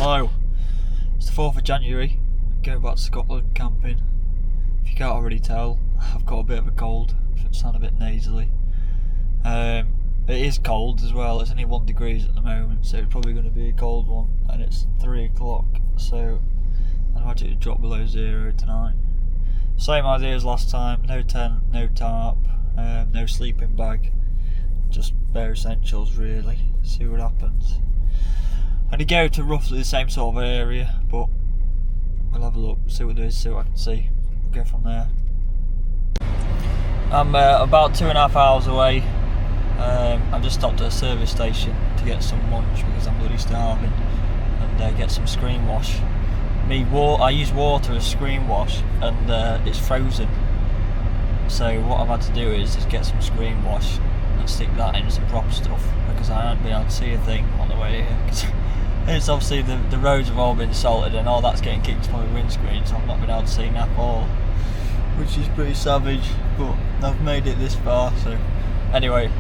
Hello, it's the 4th of January, going back to Scotland camping. If you can't already tell, I've got a bit of a cold, I sound a bit nasally. It is cold as well, it's only 1 degree at the moment, so it's probably going to be a cold one, and it's 3 o'clock, so I imagine it'll drop below 0 tonight. Same idea as last time, no tent, no tarp, no sleeping bag, just bare essentials really, see what happens. And you go to roughly the same sort of area, but we'll have a look, see what there is, see what I can see, we'll go from there. I'm about 2.5 hours away. I just stopped at a service station to get some lunch because I'm bloody starving, and get some screen wash. I use water as screen wash, and it's frozen. So what I've had to do is just get some screen wash and stick that in some proper stuff, because I haven't been able to see a thing on the way here. It's obviously the roads have all been salted and all that's getting kicked from my windscreen, so I've not been able to see nap all, which is pretty savage, but I've made it this far. So anyway,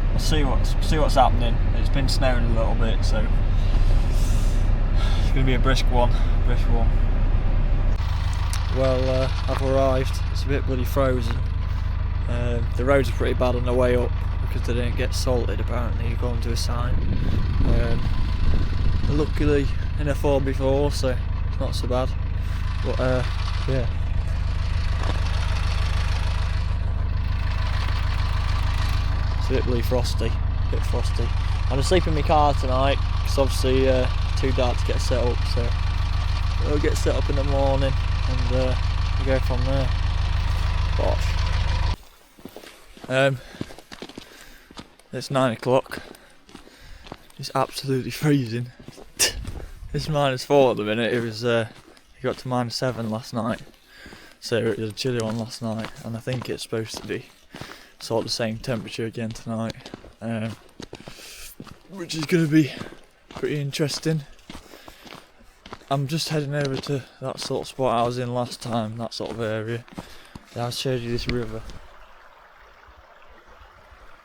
we'll see what's happening. It's been snowing a little bit, so it's going to be a brisk one. Well, I've arrived. It's a bit bloody frozen. The roads are pretty bad on the way up because they didn't get salted apparently, according to a sign. Luckily in a 4x4, so it's not so bad. But yeah. It's a bit bloody frosty, I'm asleep in my car tonight because obviously too dark to get set up, so I'll get set up in the morning and we'll go from there. Gosh. It's 9 o'clock. It's absolutely freezing. It's -4 at the minute. It got to -7 last night, so it was a chilly one last night, and I think it's supposed to be sort of the same temperature again tonight, which is going to be pretty interesting. I'm just heading over to that sort of spot I was in last time, that sort of area. I showed you this river.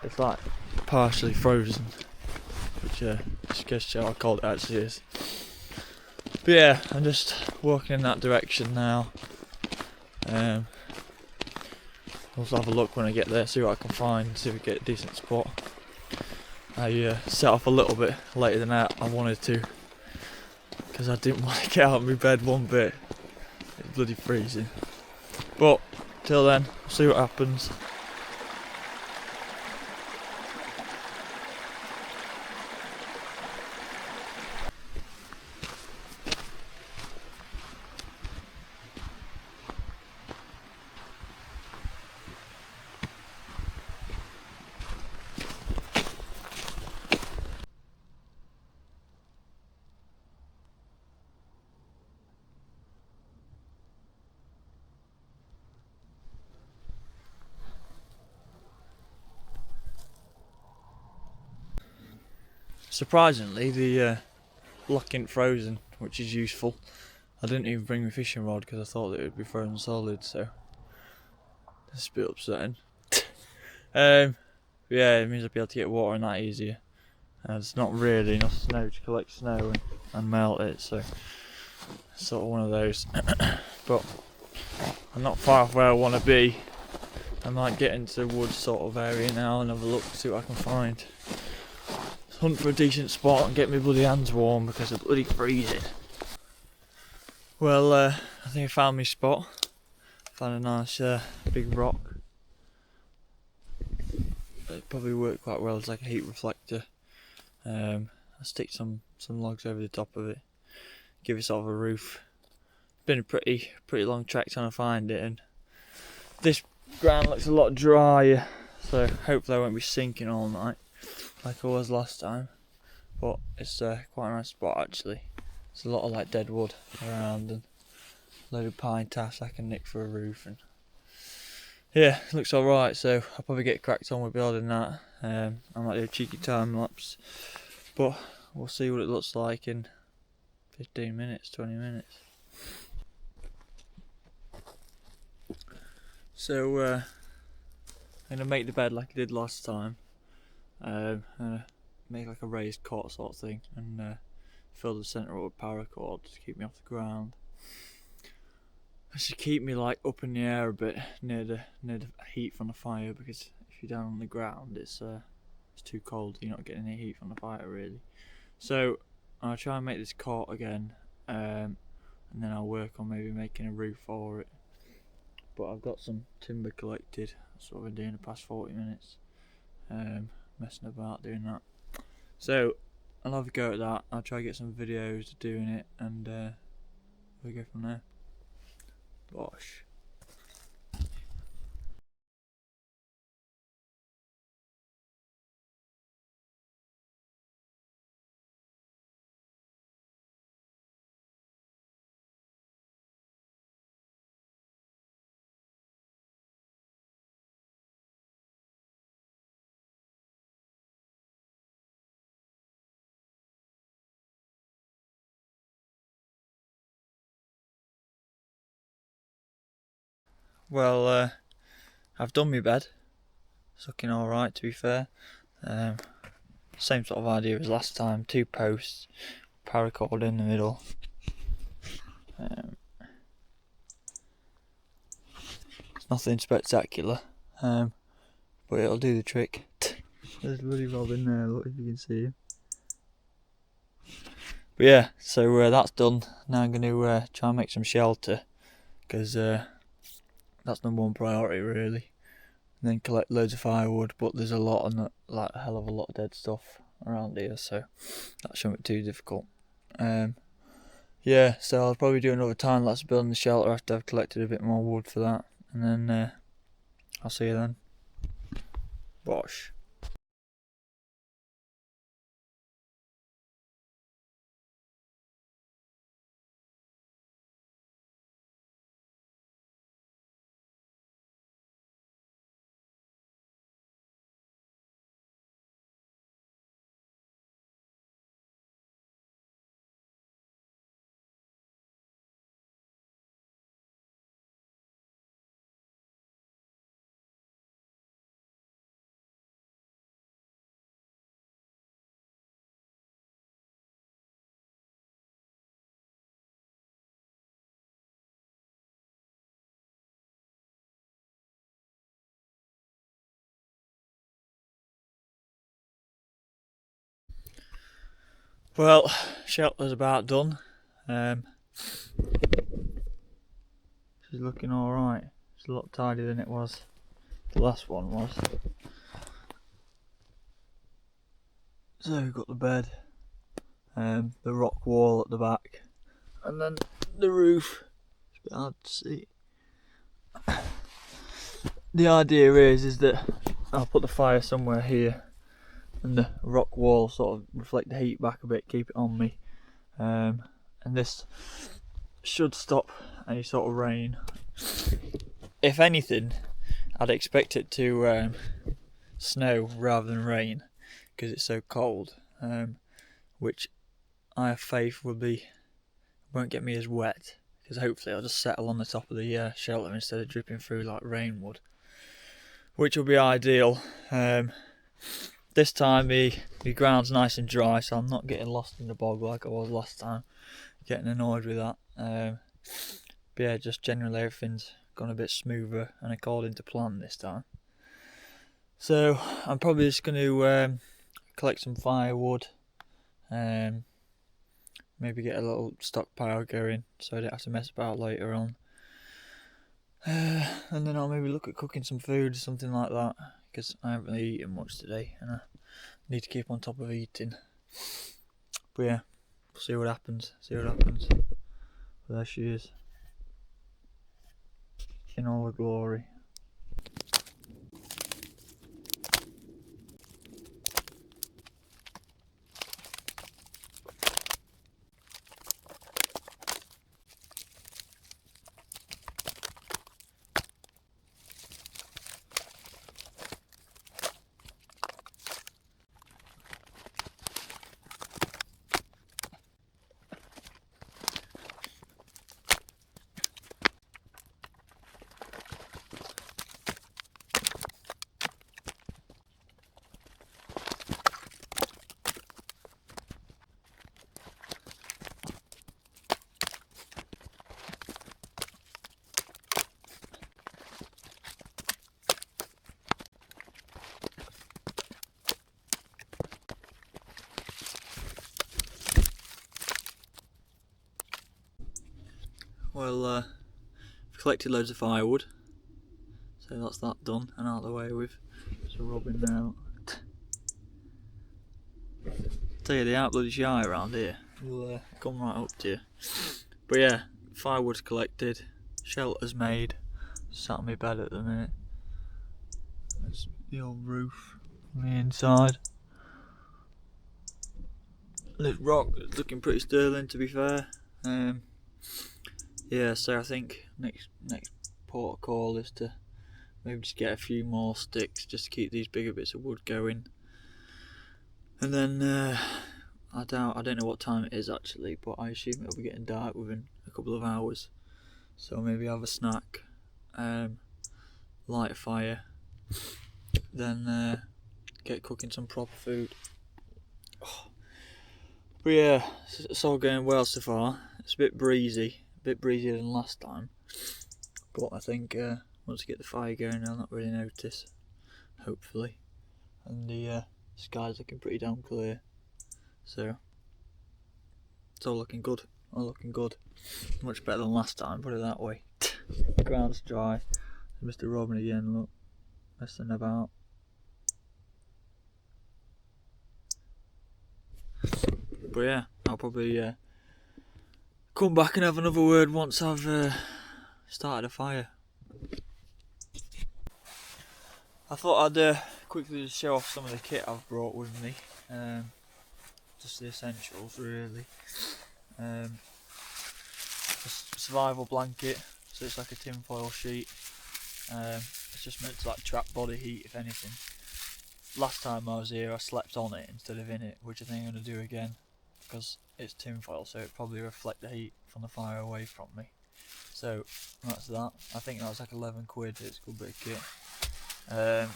It's like partially frozen, which just goes to show how cold it actually is. But yeah, I'm just walking in that direction now. I'll have a look when I get there, see what I can find, see if we get a decent spot. I set off a little bit later than I wanted to, because I didn't want to get out of my bed one bit. It's bloody freezing. But till then, we'll see what happens. Surprisingly, the block ain't frozen, which is useful. I didn't even bring my fishing rod because I thought that it would be frozen solid, so it's a bit upsetting. Yeah, it means I'll be able to get water in that easier. There's not really enough snow to collect snow and melt it, so it's sort of one of those. But I'm not far off where I want to be. I might get into the woods sort of area now and have a look, see what I can find. Hunt for a decent spot and get my bloody hands warm because they're bloody freezing. Well, I think I found my spot. Found a nice big rock. It probably worked quite well as like a heat reflector. I'll stick some logs over the top of it, give it sort of a roof. It's been a pretty long trek trying to find it, and this ground looks a lot drier, so hopefully I won't be sinking all night like I was last time. But it's quite a nice spot actually. There's a lot of like dead wood around and a load of pine tass I can nick for a roof, and yeah, it looks alright, so I'll probably get cracked on with building that. I might do a cheeky time lapse, but we'll see what it looks like in 15 minutes, 20 minutes. So I'm going to make the bed like I did last time. Make like a raised cot sort of thing, and fill the centre up with paracord to keep me off the ground. It should keep me like up in the air a bit near the heat from the fire, because if you're down on the ground it's too cold, you're not getting any heat from the fire really. So I'll try and make this cot again, and then I'll work on maybe making a roof for it. But I've got some timber collected, that's what I've been doing the past 40 minutes, messing about doing that. So I'll have a go at that. I'll try to get some videos of doing it, and we'll go from there. Bosh. Well, I've done my bed. It's looking alright, to be fair. Same sort of idea as last time, 2 posts, paracord in the middle. It's nothing spectacular, but it'll do the trick. There's bloody Robin there, look if you can see him. But yeah, so that's done. Now I'm going to try and make some shelter, because that's #1 priority really. And then collect loads of firewood, but there's a lot of like a hell of a lot of dead stuff around here, so that shouldn't be too difficult. Yeah, so I'll probably do another time lapse building the shelter after I've collected a bit more wood for that, and then I'll see you then. Bosh. Well, shelter's about done. This is looking alright. It's a lot tidier than it was. The last one was. So we've got the bed, the rock wall at the back, and then the roof. It's a bit hard to see. The idea is that I'll put the fire somewhere here, and the rock wall sort of reflect the heat back a bit, keep it on me, and this should stop any sort of rain. If anything, I'd expect it to snow rather than rain, because it's so cold, which I have faith won't get me as wet, because hopefully I'll just settle on the top of the shelter instead of dripping through like rain would, which will be ideal. This time the ground's nice and dry, so I'm not getting lost in the bog like I was last time, getting annoyed with that. But yeah, just generally everything's gone a bit smoother and according to plan this time. So I'm probably just going to collect some firewood, maybe get a little stockpile going so I don't have to mess about later on, and then I'll maybe look at cooking some food or something like that, because I haven't really eaten much today and I need to keep on top of eating. But yeah, we'll see what happens. But there she is, in all her glory. well, I've collected loads of firewood, so that's that done and out of the way with. So Robin now. Tell you, they aren't bloody shy around here. They'll come right up to you. But yeah, firewood's collected, shelter's made, sat on my bed at the minute. There's the old roof on the inside. This rock is looking pretty sterling, to be fair. Yeah, so I think next port of call is to maybe just get a few more sticks just to keep these bigger bits of wood going. And then I don't know what time it is actually, but I assume it'll be getting dark within a couple of hours. So maybe have a snack, light a fire, then get cooking some proper food. Oh. But yeah, it's all going well so far. It's a bit breezy, breezier than last time. But I think once I get the fire going, I'll not really notice. Hopefully, and the sky's looking pretty damn clear. So it's all looking good. All looking good. Much better than last time. Put it that way. The ground's dry. Mr. Robin again. Look, messing about. But yeah, I'll probably come back and have another word once I've started a fire. I thought I'd quickly just show off some of the kit I've brought with me. Just the essentials really. A survival blanket, so it's like a tinfoil sheet. It's just meant to like trap body heat if anything. Last time I was here I slept on it instead of in it, which I think I'm going to do again because it's tinfoil, so it probably reflect the heat from the fire away from me. So that's that. I think that was like 11 quid. It's a good bit of kit.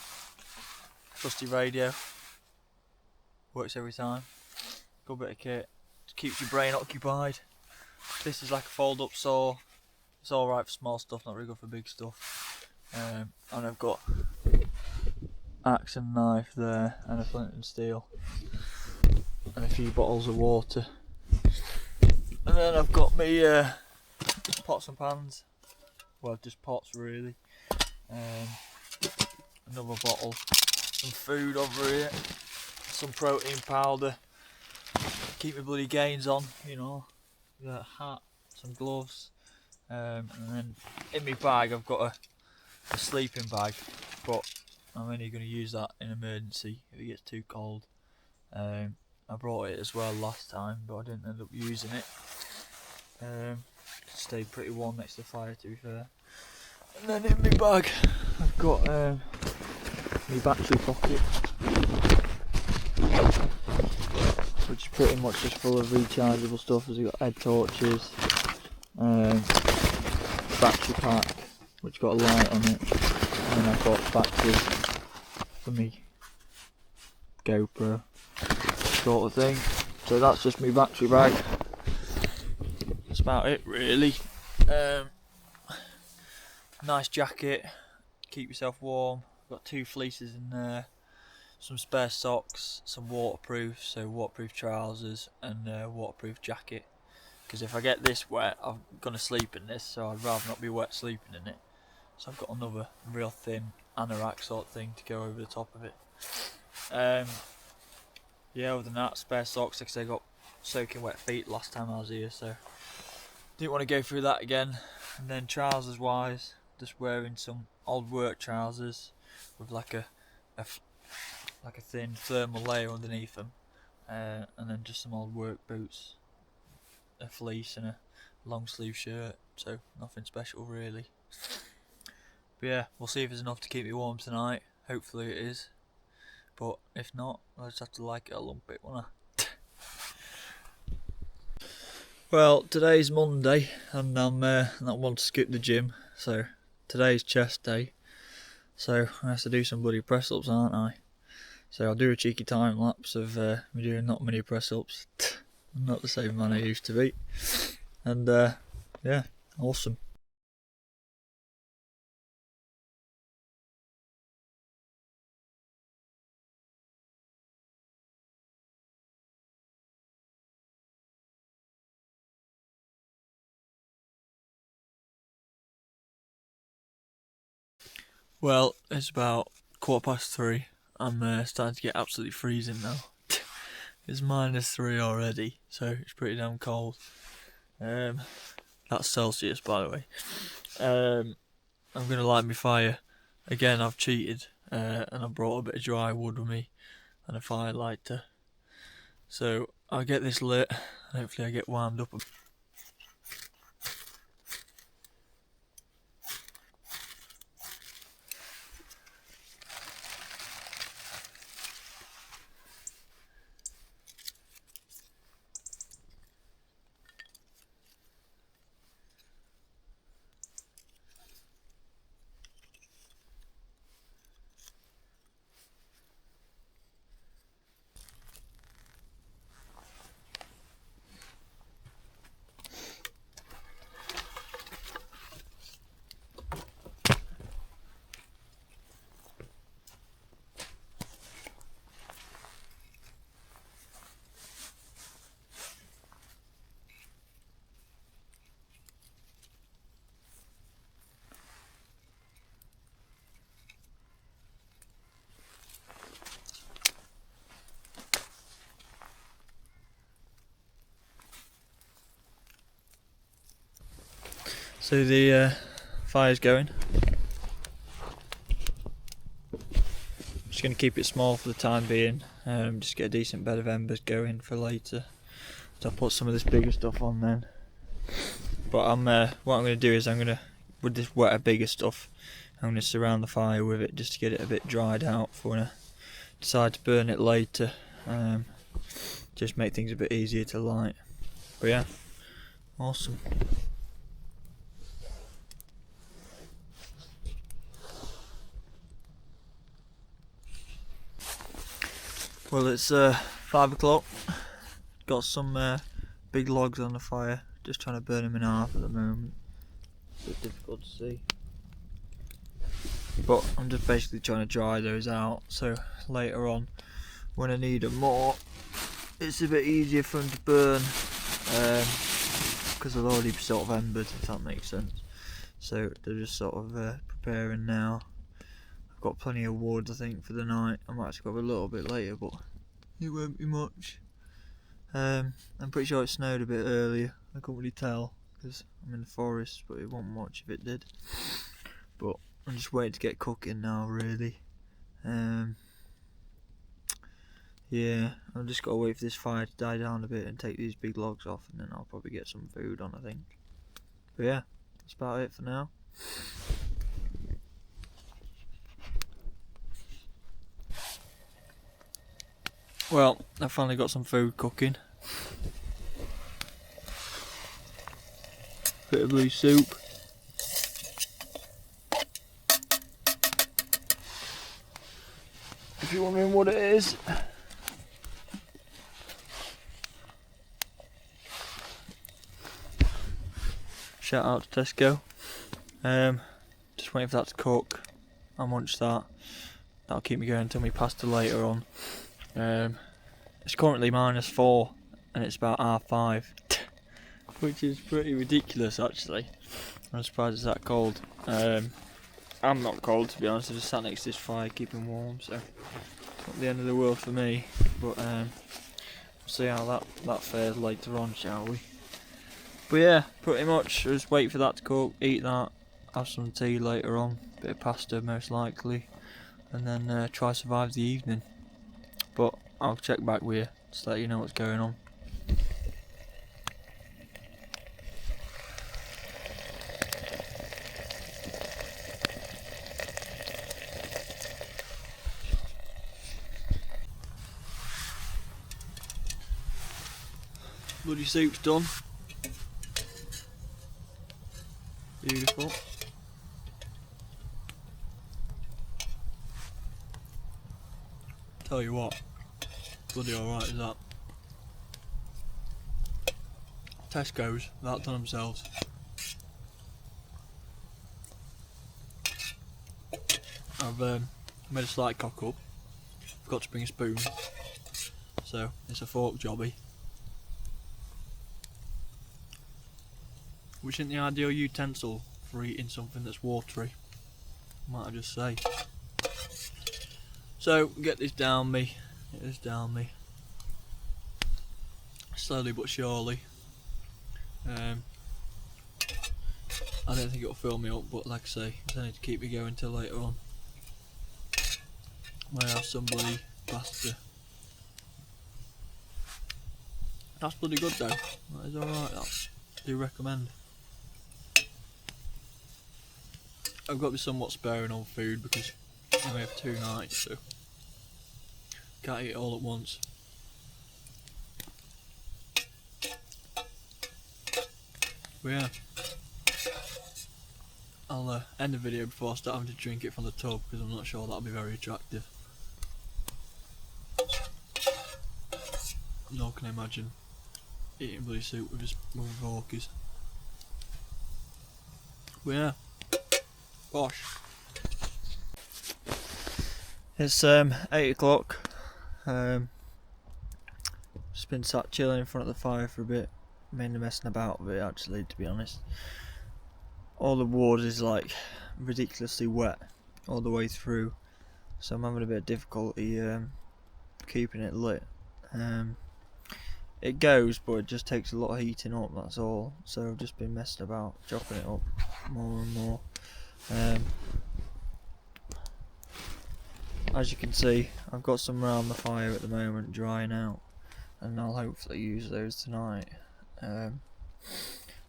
Trusty radio, works every time. Good bit of kit, just keeps your brain occupied. This is like a fold up saw. It's alright for small stuff, not really good for big stuff. And I've got axe and knife there, and a flint and steel, and a few bottles of water. And then I've got me pots and pans, well just pots really. Another bottle, some food over here, some protein powder, keep my bloody gains on, you know, a hat, some gloves, and then in my bag I've got a sleeping bag, but I'm only going to use that in emergency if it gets too cold. I brought it as well last time, but I didn't end up using it. It stayed pretty warm next to the fire, to be fair. And then in my bag I've got my battery pocket, which is pretty much just full of rechargeable stuff. I've got head torches, battery pack which got a light on it, and then I've got batteries for me GoPro sort of thing. So that's just my battery bag. That's about it really. Nice jacket, keep yourself warm. Got 2 fleeces in there, some spare socks, some waterproof, so waterproof trousers and waterproof jacket. Because if I get this wet, I'm gonna sleep in this, so I'd rather not be wet sleeping in it. So I've got another real thin anorak sort of thing to go over the top of it. Yeah, other than that, spare socks because I got soaking wet feet last time I was here, so didn't want to go through that again. And then trousers wise, just wearing some old work trousers with like a thin thermal layer underneath them, and then just some old work boots, a fleece and a long sleeve shirt, so nothing special really. But yeah, we'll see if it's enough to keep me warm tonight. Hopefully it is, but if not, I'll just have to like it a lump it, won't I? Well, today's Monday and I'm not one to skip the gym, so today's chest day, so I have to do some bloody press ups, aren't I? So I'll do a cheeky time lapse of me doing not many press ups. I'm not the same man I used to be, and yeah, awesome. Well, it's about 3:15. I'm starting to get absolutely freezing now. It's -3 already, so it's pretty damn cold. That's Celsius, by the way. I'm gonna light my fire. Again, I've cheated, and I brought a bit of dry wood with me and a fire lighter. So I'll get this lit, and hopefully I get warmed up a bit. So the fire's going. Just going to keep it small for the time being. Just get a decent bed of embers going for later. So I'll put some of this bigger stuff on then. But what I'm going to do is with this wetter, bigger stuff, I'm going to surround the fire with it just to get it a bit dried out for when I decide to burn it later. Just make things a bit easier to light. But yeah, awesome. Well, it's 5 o'clock. Got some big logs on the fire. Just trying to burn them in half at the moment. It's a bit difficult to see. But I'm just basically trying to dry those out, so later on, when I need them more, it's a bit easier for them to burn. Because they'll already be sort of embered, if that makes sense. So they're just sort of preparing now. I've got plenty of wood, I think, for the night. I might actually go a little bit later, but it won't be much. I'm pretty sure it snowed a bit earlier. I couldn't really tell because I'm in the forest, but it won't much if it did. But I'm just waiting to get cooking now, really. Yeah, I've just got to wait for this fire to die down a bit and take these big logs off, and then I'll probably get some food on, I think. But yeah, that's about it for now. Well, I finally got some food cooking. Bit of blue soup. If you're wondering what it is. Shout out to Tesco. Just waiting for that to cook. I'll munch that. That'll keep me going until my pasta later on. It's currently -4 and it's about 5:30, which is pretty ridiculous actually. I'm surprised it's that cold. I'm not cold, to be honest. I just sat next to this fire keeping warm, so it's not the end of the world for me. But we'll see how that fares later on, shall we? But yeah, pretty much just wait for that to cook, eat that, have some tea later on, bit of pasta most likely, and then try survive the evening. But I'll check back with you to let you know what's going on. Bloody soup's done. Beautiful. Tell you what, bloody alright is that. Tesco's, that done themselves. I've made a slight cock up. Forgot to bring a spoon, so it's a fork jobby. Which isn't the ideal utensil for eating something that's watery. might I just say. So get this down me, slowly but surely. I don't think it'll fill me up, but like I say, I need to keep me going till later on. Might have some bloody pasta. That's bloody good though. That is alright, that. I do recommend. I've got to be somewhat sparing on food because I only have 2 nights, so can't eat it all at once. But yeah, I'll end the video before I start having to drink it from the tub because I'm not sure that'll be very attractive. Nor can I imagine eating bloody soup with forkies. But yeah, bosh. It's 8 o'clock. Just been sat chilling in front of the fire for a bit, mainly messing about with it actually, to be honest. All the wood is like ridiculously wet all the way through, so I'm having a bit of difficulty keeping it lit. It goes, but it just takes a lot of heating up, that's all. So I've just been messing about, chopping it up more and more. As you can see, I've got some around the fire at the moment drying out, and I'll hopefully use those tonight.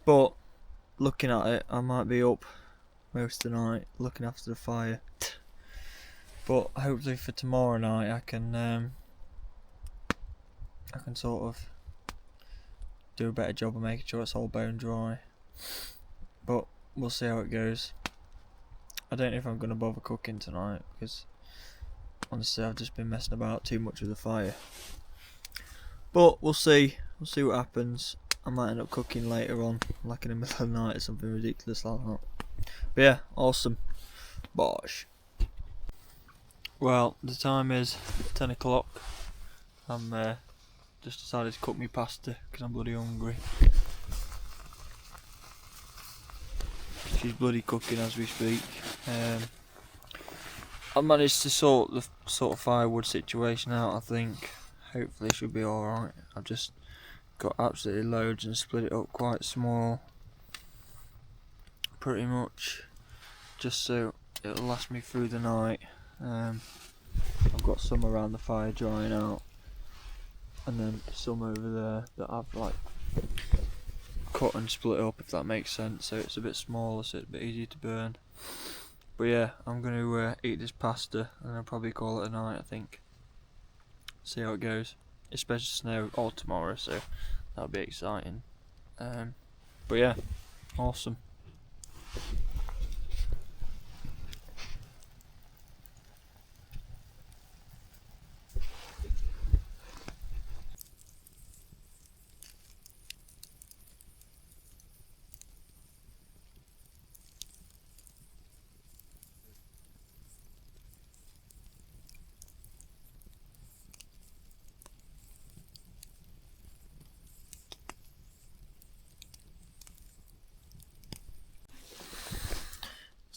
But looking at it, I might be up most of the night looking after the fire. But hopefully for tomorrow night I can sort of do a better job of making sure it's all bone dry. But we'll see how it goes. I don't know if I'm going to bother cooking tonight because honestly I've just been messing about too much with the fire. But we'll see what happens. I might end up cooking later on, like in the middle of the night or something ridiculous like that. But yeah, awesome. Bosh. Well, the time is 10 o'clock. I'm just decided to cook me pasta because I'm bloody hungry. She's bloody cooking as we speak. I managed to sort the firewood situation out, I think. Hopefully it should be alright. I've just got absolutely loads and split it up quite small. Pretty much. Just so it'll last me through the night. I've got some around the fire drying out. And then some over there that I've like cut and split up, if that makes sense, so it's a bit smaller, so it's a bit easier to burn. But yeah, I'm going to eat this pasta and I'll probably call it a night, I think. See how it goes. It's supposed to snow all tomorrow, so that'll be exciting. But yeah, awesome.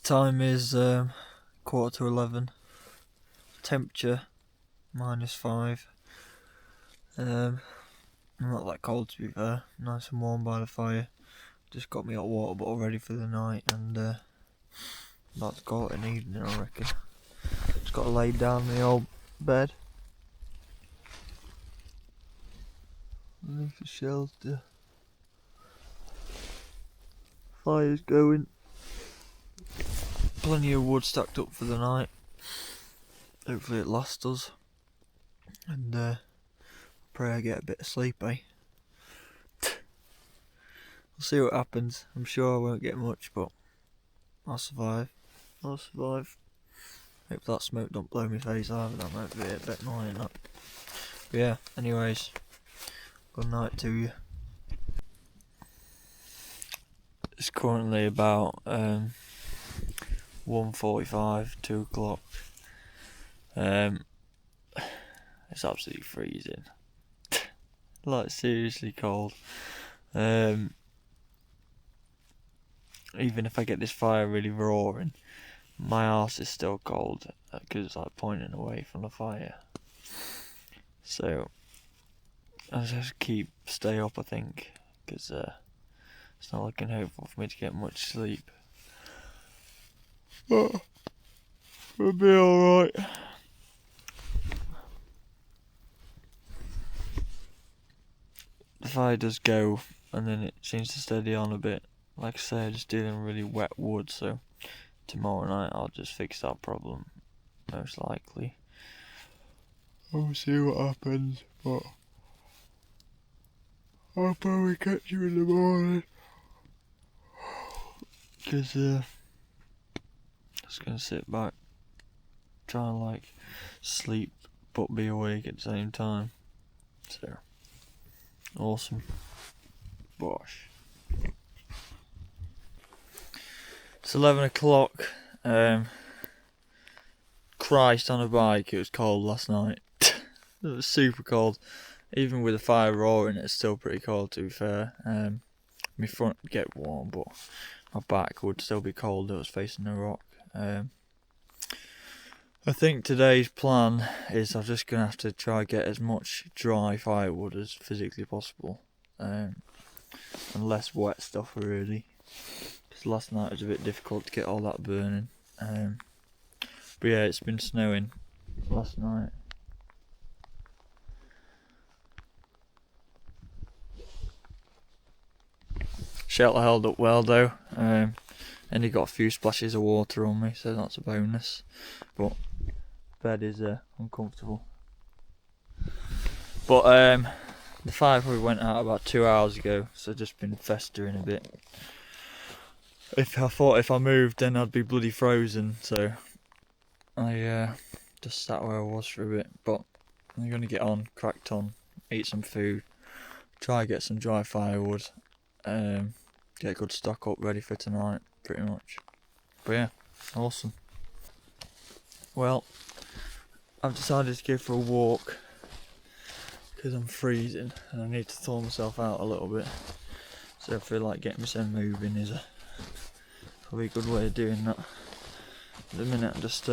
Time is 11:15. Temperature -5. Not that cold to be fair. Nice and warm by the fire. Just got me hot water bottle ready for the night, and about to call it an evening, I reckon. Just got to lay down in the old bed. Underneath the shelter. Fire's going. Plenty of wood stacked up for the night. Hopefully it lasts us. And pray I get a bit of sleep, eh? We'll see what happens. I'm sure I won't get much, but I'll survive. Hope that smoke don't blow my face either. That might be a bit annoying, that. But yeah, anyways, good night to you. It's currently about 1:45, 2 o'clock. It's absolutely freezing. Like seriously cold. Even if I get this fire really roaring, My arse is still cold because it's like pointing away from the fire. So I just stay up, I think, because it's not looking hopeful for me to get much sleep. But we'll be alright. The fire does go, and then it seems to steady on a bit. Like I say, I'm just dealing with really wet wood, so tomorrow night I'll just fix that problem, most likely. I'll see what happens, but I'll probably catch you in the morning. Because just gonna sit back, try and like sleep but be awake at the same time. So awesome. Bosh. It's 11 o'clock. Christ, on a bike, it was cold last night. It was super cold. Even with the fire roaring, it's still pretty cold, to be fair. My front would get warm, but my back would still be cold. It was facing a rock. I think today's plan is I'm just going to have to try get as much dry firewood as physically possible. And less wet stuff, really. Because last night was a bit difficult to get all that burning. But yeah, it's been snowing last night. Shelter held up well though. Only got a few splashes of water on me, so that's a bonus. But bed is uncomfortable. But the fire probably went out about 2 hours ago, so just been festering a bit. I thought if I moved then I'd be bloody frozen, so I just sat where I was for a bit. But I'm gonna get on, cracked on, eat some food, try get some dry firewood, get a good stock up ready for tonight, pretty much. But yeah, awesome. Well, I've decided to go for a walk because I'm freezing and I need to thaw myself out a little bit. So I feel like getting myself moving is probably a good way of doing that. At the minute I'm just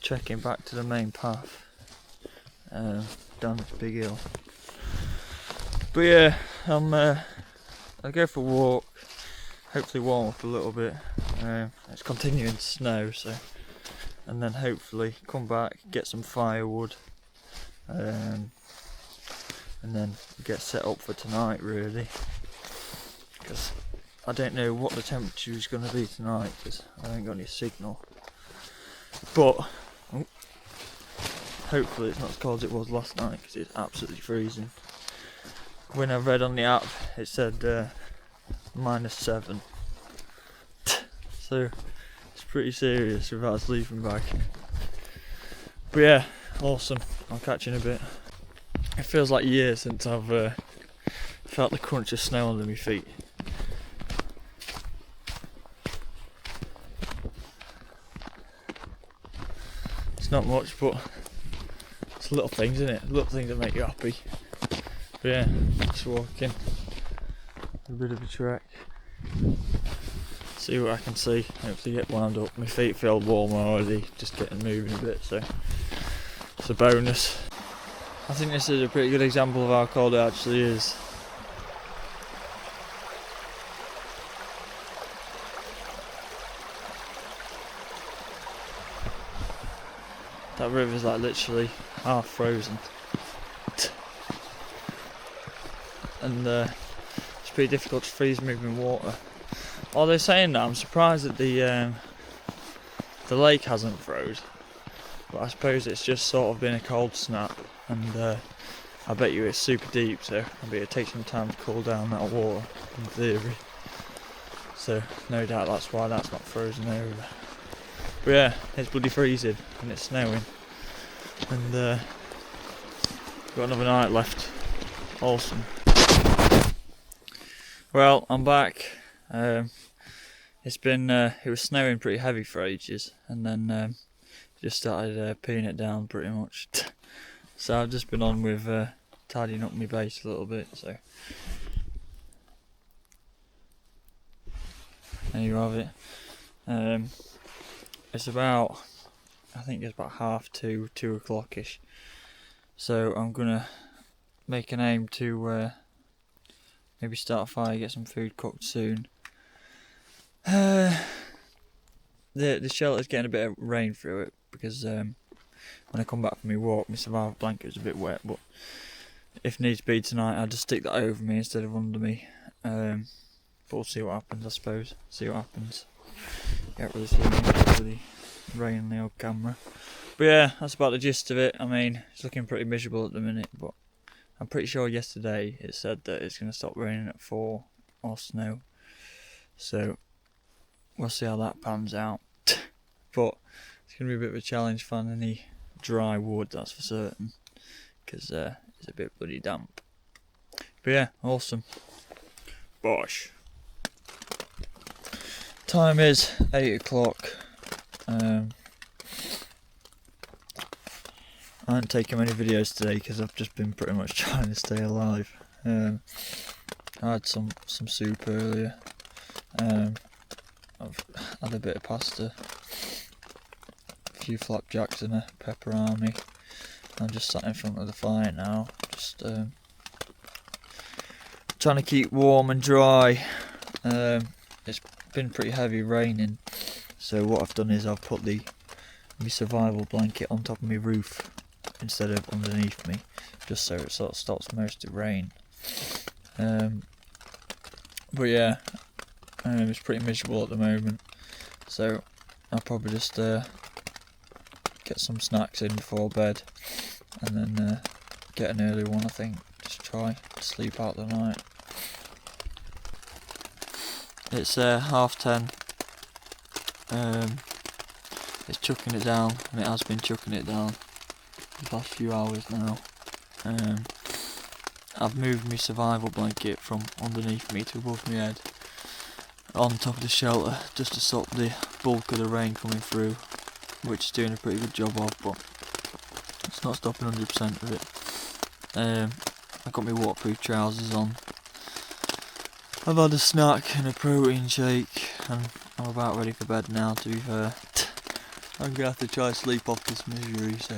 trekking back to the main path down this big hill. But yeah, I'll go for a walk, hopefully warm up a little bit. It's continuing to snow, so, and then hopefully come back, get some firewood, and then get set up for tonight, really. Because I don't know what the temperature is going to be tonight, because I haven't got any signal. But hopefully it's not as cold as it was last night, because it's absolutely freezing. When I read on the app, it said -7. So it's pretty serious without sleeping bag. But yeah, awesome. I'll catch you in a bit. It feels like years since I've felt the crunch of snow under my feet. It's not much, but it's little things, isn't it? Little things that make you happy. But yeah, just walking. A bit of a trek. See what I can see. Hopefully get wound up. My feet feel warmer already, just getting moving a bit, so it's a bonus. I think this is a pretty good example of how cold it actually is. That river's like literally half frozen. And it's pretty difficult to freeze moving water. Although saying that, I'm surprised that the lake hasn't froze. But I suppose it's just sort of been a cold snap, and I bet you it's super deep, so I bet it takes some time to cool down that water, in theory. So no doubt that's why that's not frozen over. But yeah, it's bloody freezing and it's snowing, and got another night left. Awesome. Well, I'm back. It's been it was snowing pretty heavy for ages, and then just started peeing it down pretty much. So I've just been on with tidying up my base a little bit. So There you have it. It's about, I think it's about 2:30, 2 o'clock-ish. So I'm gonna make an aim to maybe start a fire, get some food cooked soon. The shelter's getting a bit of rain through it because when I come back from my walk, my survival blanket was a bit wet. But if needs be tonight, I'll just stick that over me instead of under me. But we'll see what happens, I suppose. See what happens. Get rid of the rain on the old camera. But yeah, that's about the gist of it. I mean, it's looking pretty miserable at the minute, but I'm pretty sure yesterday it said that it's going to stop raining at 4 or snow. So we'll see how that pans out. But it's going to be a bit of a challenge finding any dry wood, that's for certain, because it's a bit bloody damp. But yeah, awesome. Bosh. Time is 8 o'clock. I haven't taken many videos today because I've just been pretty much trying to stay alive. I had some soup earlier. I've had a bit of pasta, a few flapjacks and a pepperoni. I'm just sat in front of the fire now, just trying to keep warm and dry. It's been pretty heavy raining, so what I've done is I've put my survival blanket on top of my roof instead of underneath me, just so it sort of stops most of the rain. But yeah, it's pretty miserable at the moment, so I'll probably just get some snacks in before bed and then get an early one, I think. Just try to sleep out the night. It's 10:30. It's chucking it down, and it has been chucking it down the past few hours now. I've moved my survival blanket from underneath me to above my head on top of the shelter just to stop the bulk of the rain coming through, which it's doing a pretty good job of, but it's not stopping 100% of it. I've got my waterproof trousers on. I've had a snack and a protein shake, and I'm about ready for bed now, to be fair. I'm gonna have to try to sleep off this misery, so.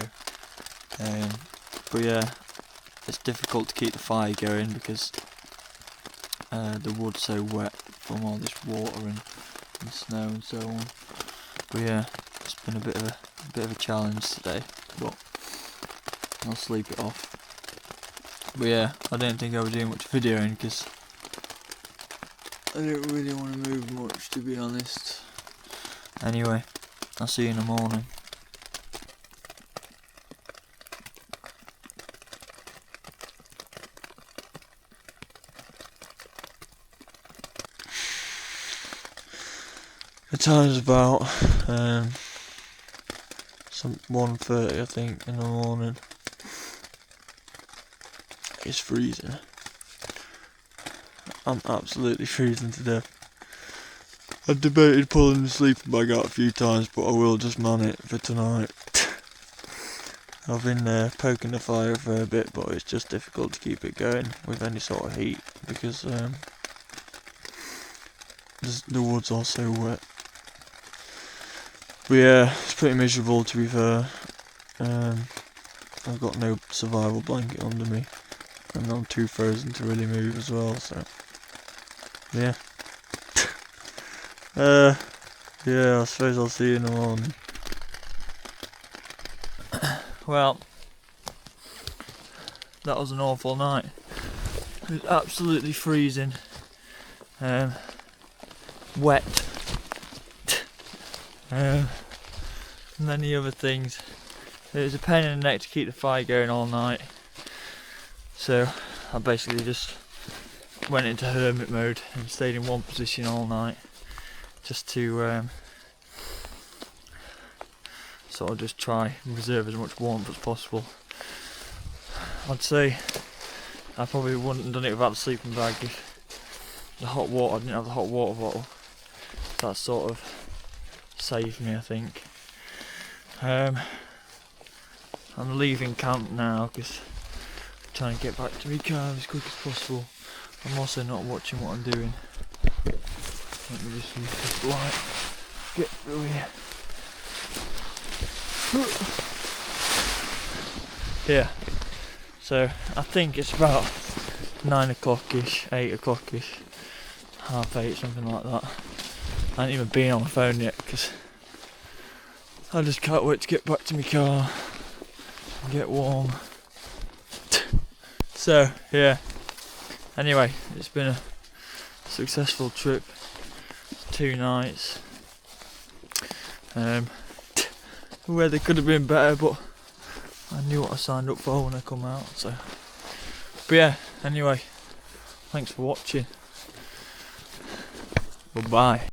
But yeah, it's difficult to keep the fire going because the wood's so wet from all this water and snow and so on. But yeah, it's been a bit of a challenge today, but I'll sleep it off. But yeah, I don't think I was doing much videoing because I don't really want to move much, to be honest. Anyway, I'll see you in the morning. The time's about some 1:30, I think, in the morning. It's freezing. I'm absolutely freezing to death. I've debated pulling the sleeping bag out a few times, but I will just man it for tonight. I've been poking the fire for a bit, but it's just difficult to keep it going with any sort of heat because the wood's all so wet. But yeah, it's pretty miserable, to be fair. I've got no survival blanket under me, and I'm too frozen to really move as well, so yeah. Yeah, I suppose I'll see you in the morning. Well, that was an awful night. It was absolutely freezing, wet, and many other things. It was a pain in the neck to keep the fire going all night, so I basically just went into hermit mode and stayed in one position all night, just to sort of just try and reserve as much warmth as possible. I'd say I probably wouldn't have done it without the sleeping bag if the hot water, I didn't have the hot water bottle. That sort of saved me, I think. I'm leaving camp now because I'm trying to get back to my car as quick as possible. I'm also not watching what I'm doing. Let me just use this light. Get through here. Yeah. So I think it's about 9 o'clock-ish, 8 o'clock-ish, half 8, something like that. I ain't even been on my phone yet because I just can't wait to get back to my car and get warm. So yeah. Anyway, it's been a successful trip. 2 nights. The weather could have been better, but I knew what I signed up for when I come out. So, but yeah. Anyway, thanks for watching. Goodbye.